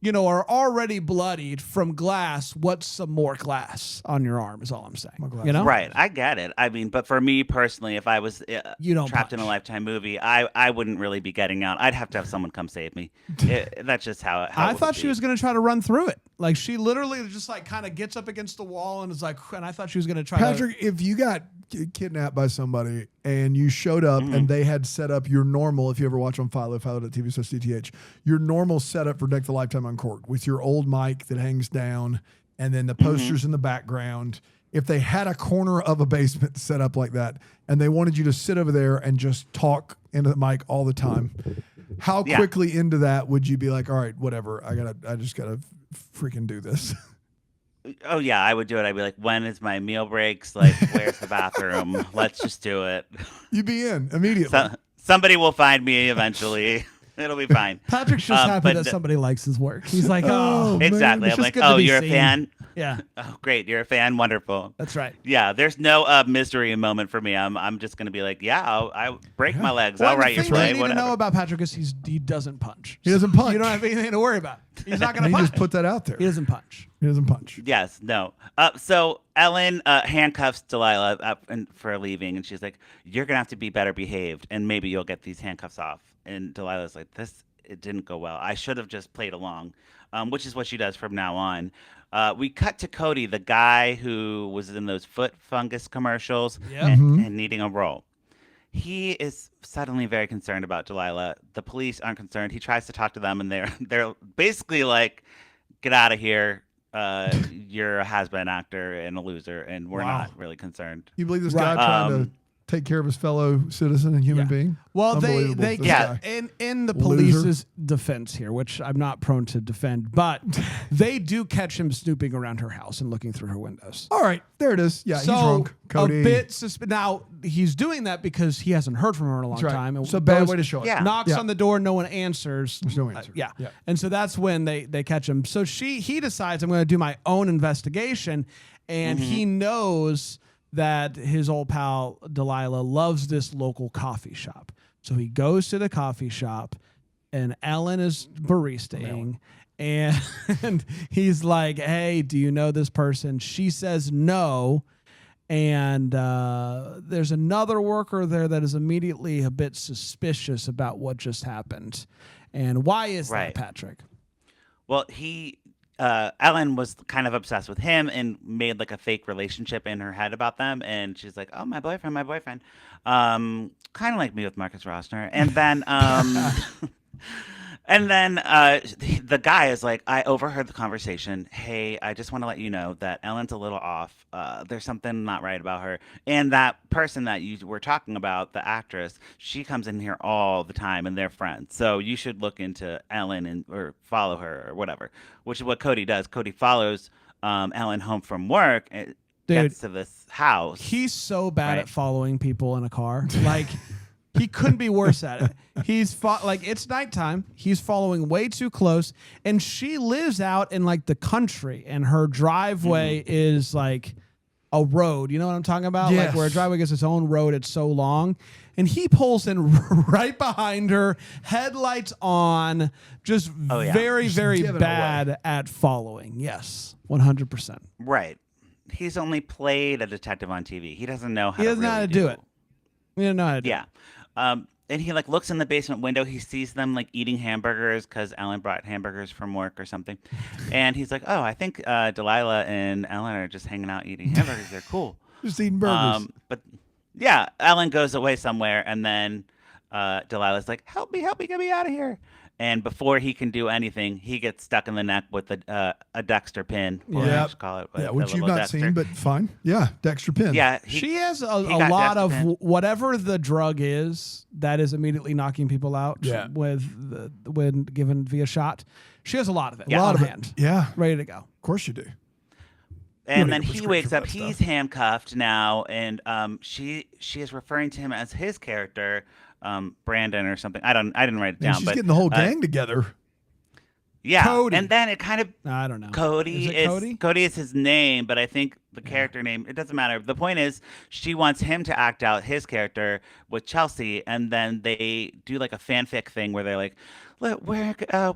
are already bloodied from glass, what's some more glass on your arm is all I'm saying. You know? Right, I get it. I mean, but for me personally, if I was You don't trapped in a punch. Lifetime movie, I wouldn't really be getting out. I'd have to have someone come save me. That's just how I it thought would she be. was going to try to run through it. Like, she literally just like kind of gets up against the wall and is like, and I thought she was going to try Patrick, if you got kidnapped by somebody and you showed up and they had set up your normal, if you ever watch on philo.tv/DTH, your normal setup for Deck the Lifetime Uncorked with your old mic that hangs down and then the posters in the background. If they had a corner of a basement set up like that and they wanted you to sit over there and just talk into the mic all the time, how quickly into that would you be like, all right, whatever, I just gotta freaking do this? Oh yeah, I would do it. I'd be like, when is my meal breaks? Like, where's the bathroom? Let's just do it. You'd be in immediately. Somebody will find me eventually. It'll be fine. Patrick's just happy but that somebody likes his work. He's like, oh, Exactly. it's I'm just like, good to oh, be you're a seen. fan? Yeah, Oh, great. You're a fan. Wonderful. that's right. Yeah, there's no misery moment for me. I'm just gonna be like, yeah, I'll break my legs. Well, I'll the write your thing that play. you need to Whatever. know about Patrick is he doesn't punch. He doesn't punch. You don't have anything to worry about. He's not going to He punch. just put that out there. He doesn't punch. He doesn't punch. Yes, no. So Ellen handcuffs Delilah for leaving, and she's like, "You're gonna have to be better behaved, and maybe you'll get these handcuffs off." And Delilah's like, "It didn't go well. I should have just played along," which is what she does from now on. We cut to Cody, the guy who was in those foot fungus commercials and needing a role. He is suddenly very concerned about Delilah. The police aren't concerned. He tries to talk to them, and they're basically like, "Get out of here. you're a has-been actor and a loser, and we're Wow. not really concerned. You believe this Right. guy trying to take care of his fellow citizen and human Yeah. being? Well, they Unbelievable, this Yeah. guy. in the Loser. police's defense here, which I'm not prone to defend, but they do catch him snooping around her house and looking through her windows. All right, there it is. Yeah, So he's drunk. Cody. a bit now he's doing that because he hasn't heard from her in a long That's right. time. And It's a bad goes- way to show it. Yeah. knocks Yeah. on the door, no one answers. There's no answer. Yeah. Yeah. And so that's when they catch him. So he decides I'm going to do my own investigation, and he knows that his old pal Delilah loves this local coffee shop. So he goes to the coffee shop, and Ellen is baristaing, and he's like, "Hey, do you know this person?" She says no. And there's another worker there that is immediately a bit suspicious about what just happened. And why is Right. that, Patrick? Well, Ellen was kind of obsessed with him and made like a fake relationship in her head about them. And she's like, "Oh, my boyfriend, my boyfriend." Kind of like me with Marcus Rosner. And then, the guy is like, "I overheard the conversation. Hey, I just want to let you know that Ellen's a little off. There's something not right about her. And that person that you were talking about, the actress, she comes in here all the time and they're friends. So you should look into Ellen or follow her or whatever," which is what Cody does. Cody follows Ellen home from work and gets to this house. He's so bad Right. at following people in a car. Like, he couldn't be worse at it. Like, it's nighttime. He's following way too close. And she lives out in like the country, and her driveway is like a road. You know what I'm talking about? Yes. Like, where a driveway gets its own road, it's so long. And he pulls in right behind her, headlights on, just Oh, yeah. very, very giving bad at following. Yes, 100%. Right. He's only played a detective on TV. He doesn't know how He to doesn't know really how to do it. He doesn't know how to do it. Yeah. And he like looks in the basement window. He sees them like eating hamburgers because Ellen brought hamburgers from work or something. And he's like, "Oh, I think Delilah and Ellen are just hanging out eating hamburgers. They're cool." Just eating burgers. But yeah, Ellen goes away somewhere, and then Delilah's like, help me, get me out of here." And before he can do anything, he gets stuck in the neck with a Dexter pin. Or Yeah. I should call it. Yeah, the which you've little not Dexter. seen, but fine. Yeah, Dexter Pin. Yeah. She has a got lot of Dexter Pin. whatever the drug is that is immediately knocking people out Yeah. when given via shot. She has a lot of it. Yeah. A lot of it. hand. Yeah, Ready to go. of course you do. And need then a he prescription wakes for up. that stuff. He's handcuffed now, and she is referring to him as his character, Brandon or something. I didn't write it And down. she's but getting the whole gang together. yeah. Cody. And then it kind of I don't know. Cody Is it is Cody? Cody is his name, but I think the character name, it doesn't matter. The point is she wants him to act out his character with Chelsea, and then they do like a fanfic thing where they're like, "Look,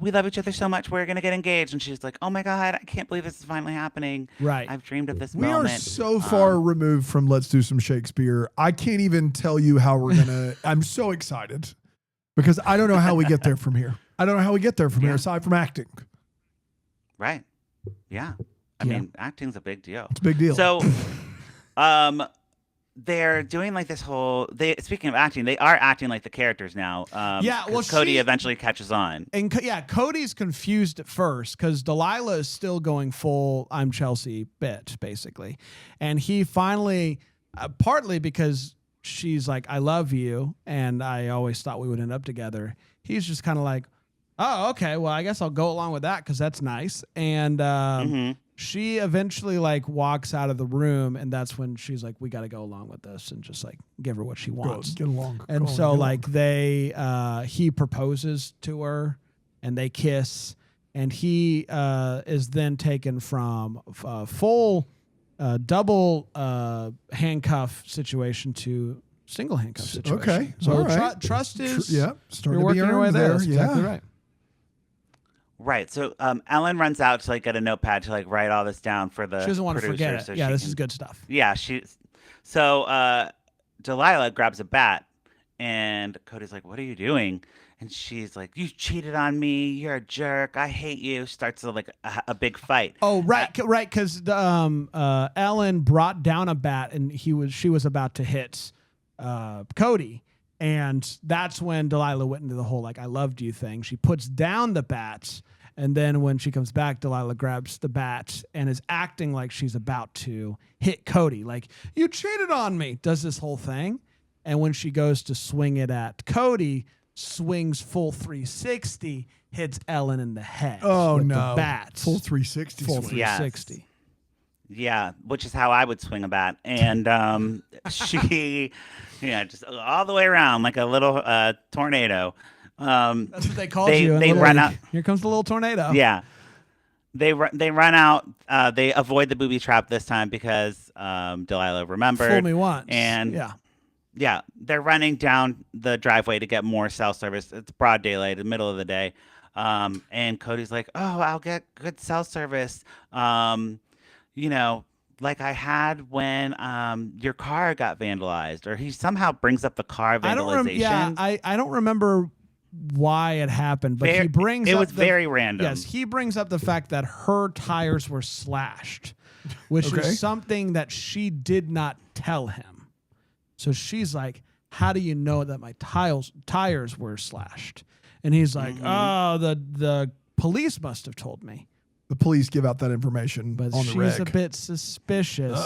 we love each other so much, we're gonna get engaged," and she's like, "Oh my god, I can't believe this is finally happening. Right. I've dreamed of this We moment." are so far removed from Let's Do Some Shakespeare. I can't even tell you how we're gonna. I'm so excited because I don't know how we get there from here. I don't know how we get there from here aside from acting. Right. Yeah. I Yeah. mean, acting's a big deal. It's a big deal. So, they're doing like this whole. Speaking of acting, they are acting like the characters now. Yeah, well, 'cause Cody she- eventually catches on. And Cody's confused at first because Delilah is still going full "I'm Chelsea" bit basically, and he finally, partly because she's like "I love you" and I always thought we would end up together. He's just kind of like, "Oh, okay, well I guess I'll go along with that because that's nice." And she eventually like walks out of the room, and that's when she's like, "We got to go along with this," and just like give her what she Go, wants. get along. And Go on, so get like along. he proposes to her and they kiss, and he is then taken from full double handcuff situation to single handcuff situation. Okay, So all right. trust is Yeah, starting you're to be working your way earned there. there. That's Yeah, exactly right. Right. So Ellen runs out to like get a notepad to like write all this down for the She doesn't want to producer, forget it. so Yeah, she this can- is good stuff. Yeah, so Delilah grabs a bat, and Cody's like, "What are you doing?" And she's like, "You cheated on me. You're a jerk. I hate you." Starts like a big fight. Oh, right, right, because Ellen brought down a bat, and she was about to hit Cody, and that's when Delilah went into the whole like "I loved you" thing. She puts down the bats, And then when she comes back, Delilah grabs the bat and is acting like she's about to hit Cody. Like, you cheated on me, does this whole thing. And when she goes to swing it at Cody, swings full 360, hits Ellen in the head. Oh, with no. the bat. Full 360 Full swing. 360. Yeah, which is how I would swing a bat. And she, just all the way around like a little tornado. That's what they called they, you. in They Little run League. out. Here comes the little tornado. Yeah. They run out. They avoid the booby trap this time because Delilah remembered. Fool me once. And yeah, they're running down the driveway to get more cell service. It's broad daylight, the middle of the day. And Cody's like, "Oh, I'll get good cell service. Like I had when your car got vandalized." Or he somehow brings up the car vandalization. I don't remember why it happened, but he brings it up was very random. Yes, he brings up the fact that her tires were slashed, which is something that she did not tell him. So she's like, "How do you know that my tires were slashed?" And he's like, "Oh, the police must have told me." The police give out that information But on the she's reg. a bit suspicious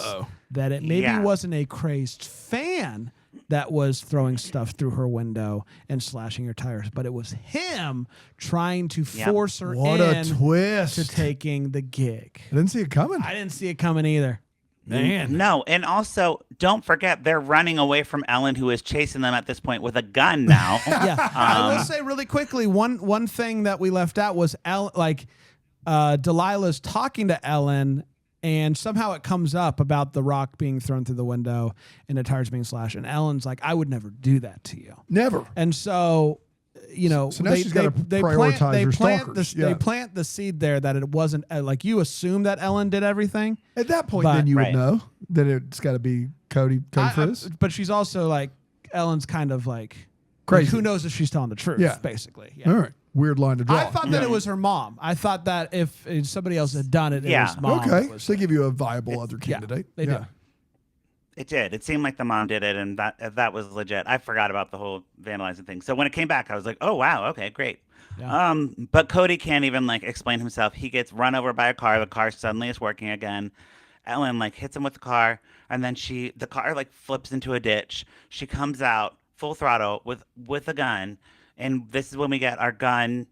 that it maybe wasn't a crazed fan that was throwing stuff through her window and slashing her tires, but it was him trying to force her What a in twist. to taking the gig. I didn't see it coming. I didn't see it coming either. Man. No, and also don't forget they're running away from Ellen, who is chasing them at this point with a gun now. Yeah, I will say really quickly, one thing that we left out was Delilah's talking to Ellen, and somehow it comes up about the rock being thrown through the window and the tires being slashed. And Ellen's like, "I would never do that to you." Never. And so, So now she's gotta prioritize her stalkers. They plant the seed there that it wasn't like you assume that Ellen did everything. At that point, But- then you would Right. know that it's got to be Cody Frizz. But she's also like, Ellen's kind of like Crazy. Like, who knows if she's telling the truth? Yeah. Basically. Yeah. All right. Weird line to draw. I thought that it was her mom. I thought that if somebody else had done it, it Yeah. was mom. Okay. that was So they like- give you a viable other yeah, candidate. they do. It did. It seemed like the mom did it, and that was legit. I forgot about the whole vandalizing thing. So when it came back, I was like, "Oh wow, okay, great." Yeah. But Cody can't even explain himself. He gets run over by a car. The car suddenly is working again. Ellen hits him with the car, and then the car flips into a ditch. She comes out full throttle with a gun, and this is when we get our gun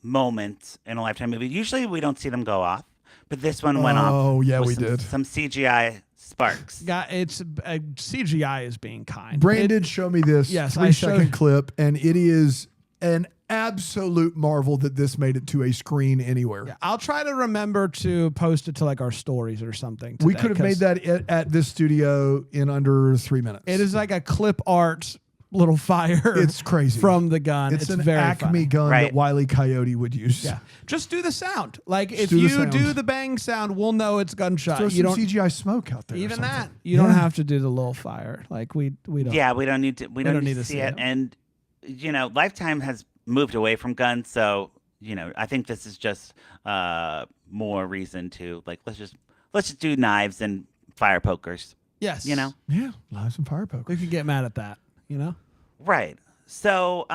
moment in a Lifetime movie. Usually we don't see them go off, but this one went off. Oh yeah, with we some, did. some CGI sparks. It's CGI is being kind. Brand did show me this Yes, 3-second clip, and it is an absolute marvel that this made it to a screen anywhere. Yeah, I'll try to remember to post it to our stories or something. We today, could have made 'cause that at this studio in under 3 minutes. It is like a clip art little fire. It's crazy. from the gun. It's an very Acme funny. gun Right. that Wile E. Coyote would use. Yeah, just do the sound. Like if do the you sound. do the bang sound, we'll know it's gunshot. Throw You some don't CGI smoke out there. or even something. that. You don't have to do the little fire. Like we don't. Yeah, we don't need to. We don't need to see see it. it. And Lifetime has moved away from guns, so I think this is just more reason to let's just do knives and fire pokers. Yes. Yeah, live some fire poker. We could get mad at that. Right. So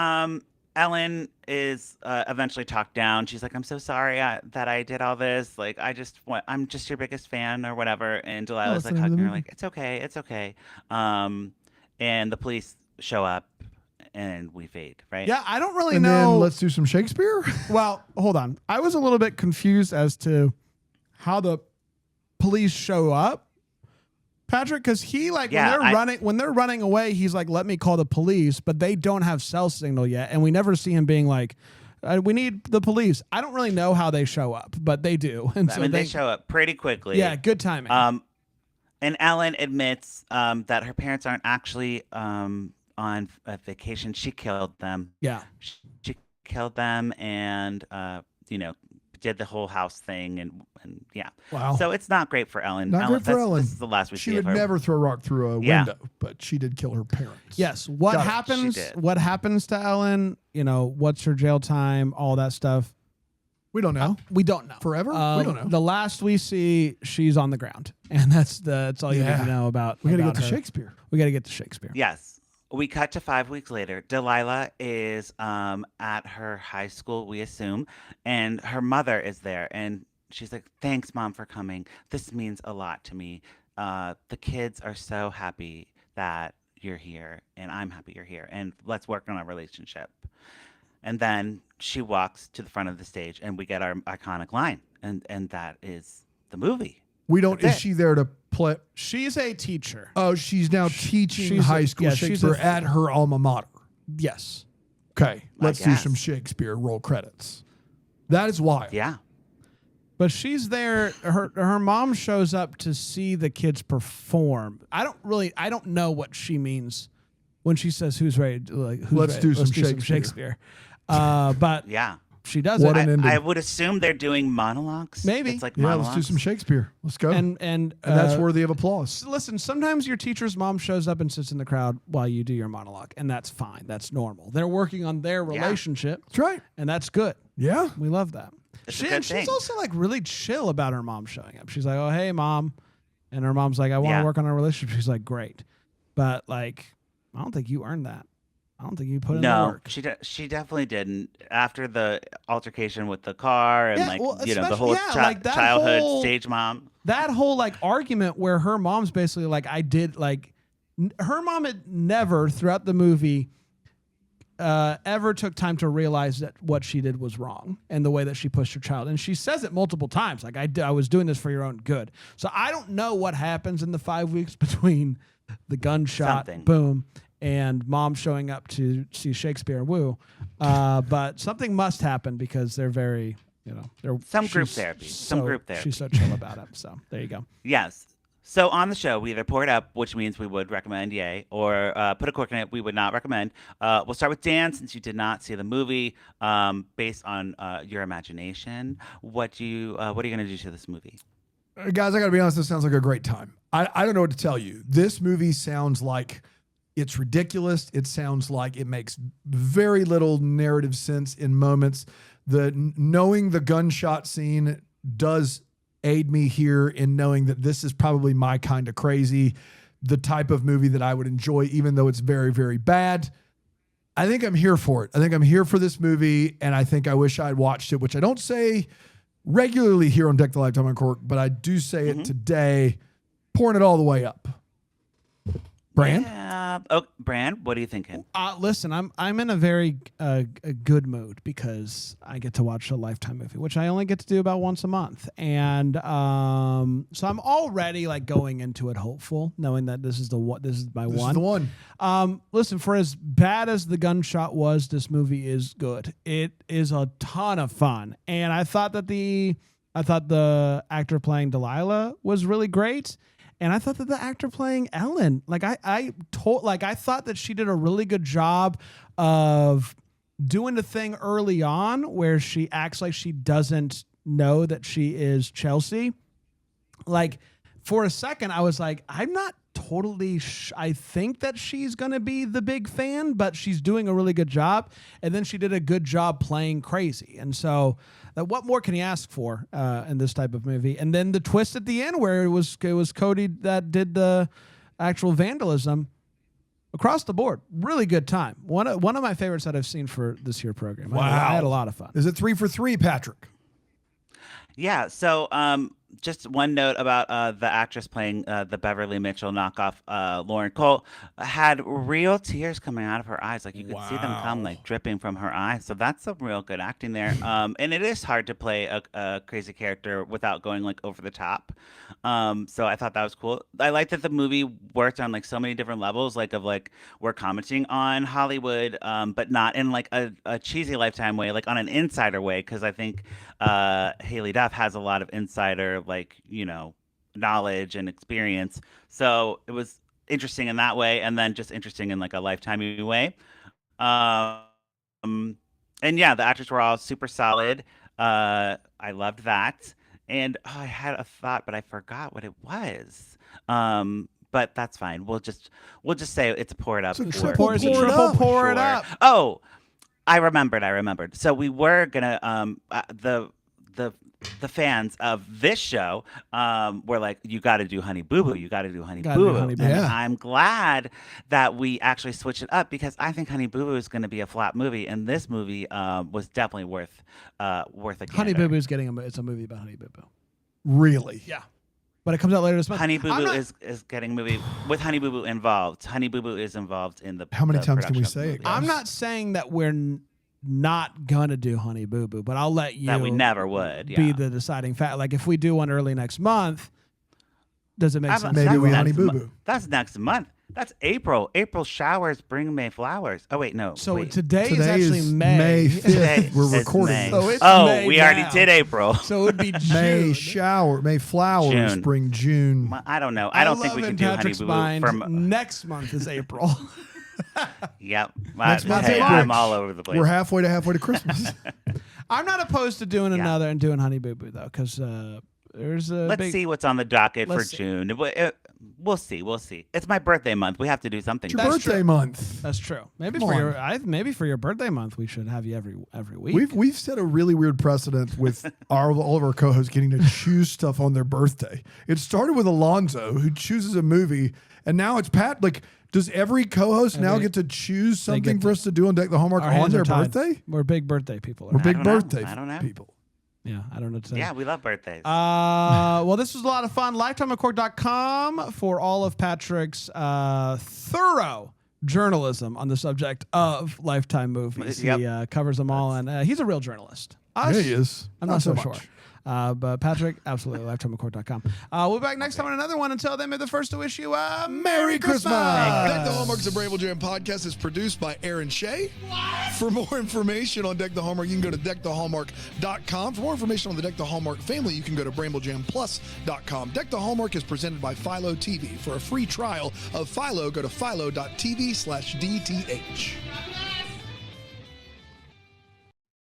Ellen is eventually talked down. She's like, "I'm so sorry that I did all this. I'm just your biggest fan or whatever." And Delilah's that's the name of hugging the her movie. "It's okay, it's okay." And the police show up, and we fade. Right. Yeah, I don't really And know. then let's do some Shakespeare. Well, hold on. I was a little bit confused as to how the police show up, Patrick, because when they're running away, he's like, "Let me call the police," but they don't have cell signal yet, and we never see him being like, "We need the police." I don't really know how they show up, but they do, and so they show up pretty quickly. Yeah, good timing. And Ellen admits that her parents aren't actually on a vacation. She killed them. Yeah. She killed them and, did the whole house thing. And yeah. Wow. So it's not great for Ellen. Not great for Ellen. This is the last we She see would of her. never throw a rock through a Yeah. window, but she did kill her parents. Yes. What Got it. happens? She did. What happens to Ellen? What's her jail time? All that stuff. We don't know. We don't know. Forever? We don't know. The last we see, she's on the ground, and that's all you need Yeah. to know about. We got to about get to her. Shakespeare. We got to get to Shakespeare. Yes. we cut to 5 weeks later. Delilah is at her high school, we assume, and her mother is there. And she's like, "Thanks, Mom, for coming. This means a lot to me. The kids are so happy that you're here, and I'm happy you're here. And let's work on our relationship." And then she walks to the front of the stage, and we get our iconic line. And that is the movie. We don't. That's Is it. she there to play? She's a teacher. Oh, she's now teaching she's high a- school yeah, she's Shakespeare a- at her alma mater. Yes. Okay, let's do guess. some Shakespeare. Roll credits. That is wild. Yeah. But she's there. Her mom shows up to see the kids perform. I don't know what she means when she says who's ready. Who's Let's ready? do some Shakespeare. Shakespeare. But Yeah. she does What it. an ending. I would assume they're doing monologues. Maybe. It's like Yeah, monologues. let's do some Shakespeare. Let's go. and that's worthy of applause. Listen, sometimes your teacher's mom shows up and sits in the crowd while you do your monologue, and that's fine. That's normal. They're working on their relationship, That's right. and that's good. Yeah. We love that. It's a good She's thing. also like really chill about her mom showing up. She's like, "Oh, hey, Mom," and her mom's like, "I want to Yeah. work on our relationship." She's like, "Great," but like, I don't think you earned that. I don't think you put in the No, work. she definitely didn't. After the altercation with the car and Yeah, well, the especially- whole yeah, like that childhood whole- stage mom. That whole like argument where her mom's basically like, I did like, her mom had never throughout the movie ever took time to realize that what she did was wrong and the way that she pushed her child. And she says it multiple times, like, I was doing this for your own good. So I don't know what happens in the 5 weeks between the gunshot, Something. boom, and mom showing up to see Shakespeare woo. But something must happen because they're very, they're Some group she's therapy. Some group therapy. She's so chill about it. So there you go. Yes. So on the show, we either pour it up, which means we would recommend yay, or put a cork in it, we would not recommend. We'll start with Dan, since you did not see the movie. Based on your imagination, what are you going to do to this movie? Guys, I got to be honest, this sounds like a great time. I don't know what to tell you. This movie sounds like it's ridiculous. It sounds like it makes very little narrative sense in moments. Knowing the gunshot scene does aid me here in knowing that this is probably my kind of crazy, the type of movie that I would enjoy, even though it's very, very bad. I think I'm here for it. I think I'm here for this movie, and I think I wish I'd watched it, which I don't say regularly here on Deck the Lifetime on Cork, but I do say it today, pouring it all the way up. Bran? Yeah. Oh, Bran, what are you thinking? Listen, I'm in a very a good mood because I get to watch a Lifetime movie, which I only get to do about once a month, and so I'm already like going into it hopeful, knowing that this is my This one. is the one. Listen, for as bad as the gunshot was, this movie is good. It is a ton of fun, and I thought the actor playing Delilah was really great. And I thought that the actor playing Ellen, I thought that she did a really good job of doing the thing early on where she acts like she doesn't know that she is Chelsea. Like, for a second, I was like, I'm not totally I think that she's going to be the big fan, but she's doing a really good job. And then she did a good job playing crazy. And so what more can you ask for in this type of movie? And then the twist at the end where it was Cody that did the actual vandalism. Across the board, really good time. One of my favorites that I've seen for this year program. Wow. I had a lot of fun. Is it 3 for 3, Patrick? Yeah. So, just one note about the actress playing the Beverly Mitchell knockoff, Lauren Cole, had real tears coming out of her eyes. Like you could see them come like dripping from her eyes. So that's some real good acting there. And it is hard to play a crazy character without going like over the top. So I thought that was cool. I like that the movie worked on like so many different levels, like we're commenting on Hollywood, but not in like a cheesy Lifetime way, like on an insider way. Cause I think Hailey Duff has a lot of insider, knowledge and experience. So it was interesting in that way. And then just interesting in like a Lifetime way. And yeah, the actors were all super solid. I loved that. And I had a thought, but I forgot what it was. But that's fine. We'll just say it's a pour it up. It's a for triple me, pour it up. Pour it sure. up. Oh, I remembered. So we were gonna the fans of this show were like, you got to do Honey Boo Boo. You got to do Honey Gotta do Boo Boo. Honey Boo And Boo. Yeah. I'm glad that we actually switched it up because I think Honey Boo Boo is going to be a flop movie, and this movie was definitely worth a Honey gander. Boo Boo's getting it's a movie about Honey Boo Boo. Really? Yeah. But it comes out later this month. Honey Boo I'm Boo not- is getting a movie with Honey Boo Boo involved. Honey Boo Boo is involved in the How many the times can we production of the say it, movie. guys? I'm not saying that we're not gonna do Honey Boo Boo, but I'll let you That we never would. be Yeah. the deciding fact. Like if we do one early next month, does it make sense? Maybe That's we next Honey Boo mo- Boo. That's next month. That's April. April showers bring May flowers. Oh wait, no. So wait. today is Today actually is May. May 5th. Today We're is recording May. this. So it's Oh, May we already now. did April. So it would be June. May flowers June. bring June. I don't know. I don't think love we in can do Honey Patrick's Boo Boo mind, from. next month is April. Yep. Next month's Hey, April. I'm all over the place. We're halfway to Christmas. I'm not opposed to doing Yeah. another and doing Honey Boo Boo though, because there's a Let's big. see what's on the docket for Let's see. June. We'll see. We'll see. It's my birthday month. We have to do something. It's your That's birthday true. month. That's true. Maybe Come for on. your maybe for your birthday month, we should have you every week. We've set a really weird precedent with all of our co-hosts getting to choose stuff on their birthday. It started with Alonzo, who chooses a movie, and now it's Pat. Like, does every co-host now get to choose something get for us to do on Deck the Hallmark Our on hands their are tied. birthday? We're big birthday people. We're big don't know. birthday I don't know. people. Yeah, I don't know what to say. Yeah, we love birthdays. Well, this was a lot of fun. LifetimeAccord.com for all of Patrick's thorough journalism on the subject of Lifetime movies. Yep. He covers them all, and he's a real journalist. Us, Yeah, he is. I'm not so much. sure. But Patrick, absolutely, LifetimeAccord.com. We'll be back next time on another one. Until then, may the first to wish you a Merry Christmas. Deck the Hallmark's a Bramble Jam podcast is produced by Erin Shea. For more information on Deck the Hallmark, you can go to deckthehallmark.com. For more information on the Deck the Hallmark family, you can go to bramblejamplus.com. Deck the Hallmark is presented by Philo TV. For a free trial of Philo, go to philo.tv/DTH.